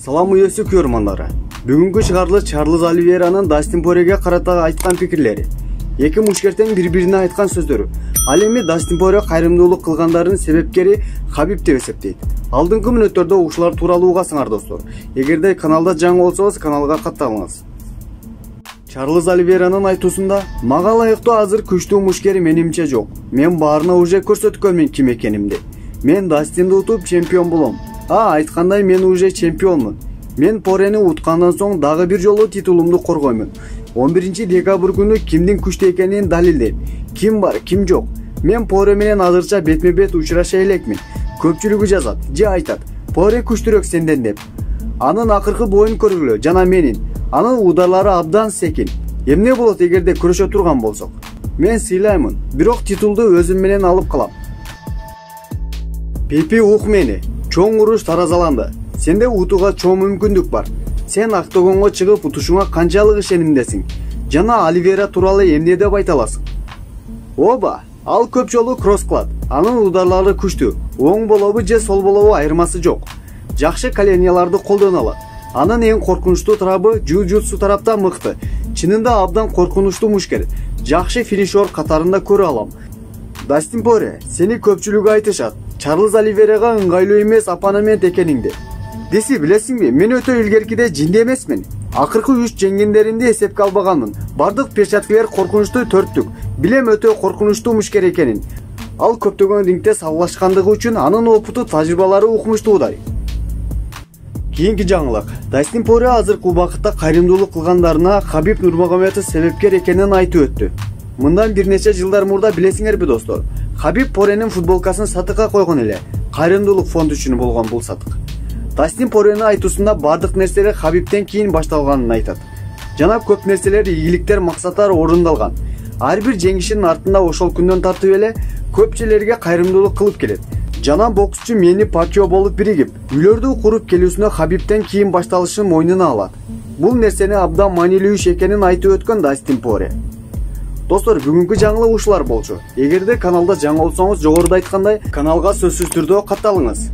Салам үйесі көрмандары. Бүгінгі шығарылы Чарльз Оливейраның Дастин Пореге қарата айтқан пікірлері. Екі мушкерден бір-біріне айтқан сөздері. Ал эми Дастин Поре кайрымдуулук кылгандардын себепкери Хабиб деп эсептейт. Алдыңкы мүнөттөрдө ушулар тууралуу угасыңар достор. Эгерде каналда жаңы болсоңуз, каналга катталыңыз. Чарльз Оливейранын айтуусунда, мага ылайыктуу азыр күчтүү мушкер менимче жок. Мен баарына уже көрсөткөнмүн ким экенимди. Мен Дастинди утуп чемпион болом. Айткандай мен уже чемпионмун. Мен Порени уткандан соң дагы бир жолу титулумду коргоймун. 11 декабрь күнү кимдин күчтүү экенин далилдейм. Ким бар, ким жок. Мен Поре менен азырча бетме-бет учураша элекмин. Көпчүлүгү жазат, же айтат, Поре күчтүүрөөк сенден деп. Анын акыркы боюн көргүлө, жана менин. Анын ударлары абдан секин. Эмне болот эгерде күрөшө турган болсок? Мен сыйлаймын, бирок титулду өзүм менен алып калам. Пепи ук мени. Чоң уруш таразаланды. Сенде утууга чоң мүмкүндүк бар. Сен октогонго чыгып утушуңа канчалык ишенимдесиң? Жана Оливейра тууралуу эмне деп айта аласың? Оба, ал көп жолу кросс кылат. Анын ударлары күчтүү. Оң болобу же сол болобу айырмасы жок. Жакшы коленяларды колдоно алат. Анын эң коркунучтуу тарабы джиу-джитсу тарапта мыкты. Чынында абдан коркунучтуу мушкер. Жакшы финишер катарында көрө алам. Дастин Поре, сени көпчүлүгү айтышат. Чарльз Оливейрага ыңгайлуу эмес оппонент экениңди. Деси билесиңби, мен өтө илгеркиде жинде эмесмин. Акыркы 3 жеңгендеримди эсепке албаганмын. Бардык перчаткалар коркунучтуу төрттүк. Билем өтө коркунучтуу мушкер экенин. Ал көптөгөн рингде сабылашкандыгы үчүн анын опыту, тажрыйбалары укмуштуудай. Кийинки жаңылык. Дастин Поре азыркы убакытта кайрымдуулук кылгандарына Хабиб Нурмагомедов себепкер экенин айтып өттү. Мындан бир нече жылдар мурда билесиңерби достор, Хабиб Поренин футболкасын сатыкка койгон эле. Кайрымдуулук фонду үчүн болгон бул сатык. Дастин Поренин айтуусунда бардык нерселер Хабибтен кийин башталганын айтат. Жана көп нерселер, ийгиликтер, максаттар орундалган. Ар бир жеңишинин артында ошол күндөн тартып эле көпчүлөргө кайрымдуулук кылып келет. Жана боксчу Мени Пакьяо болуп биригип, үйлөрдү куруп келүүсүнө Хабибтен кийин башталышын мойнуна алат. Бул нерсени абдан маанилүү иш экенин айтып өткөн Дастин Поре. Достор, бүгүнкү жаңылык ушулар болчу. Эгерде каналда жаңы болсоңуз, жогоруда айткандай, каналга сөзсүз түрдө катталыңыз.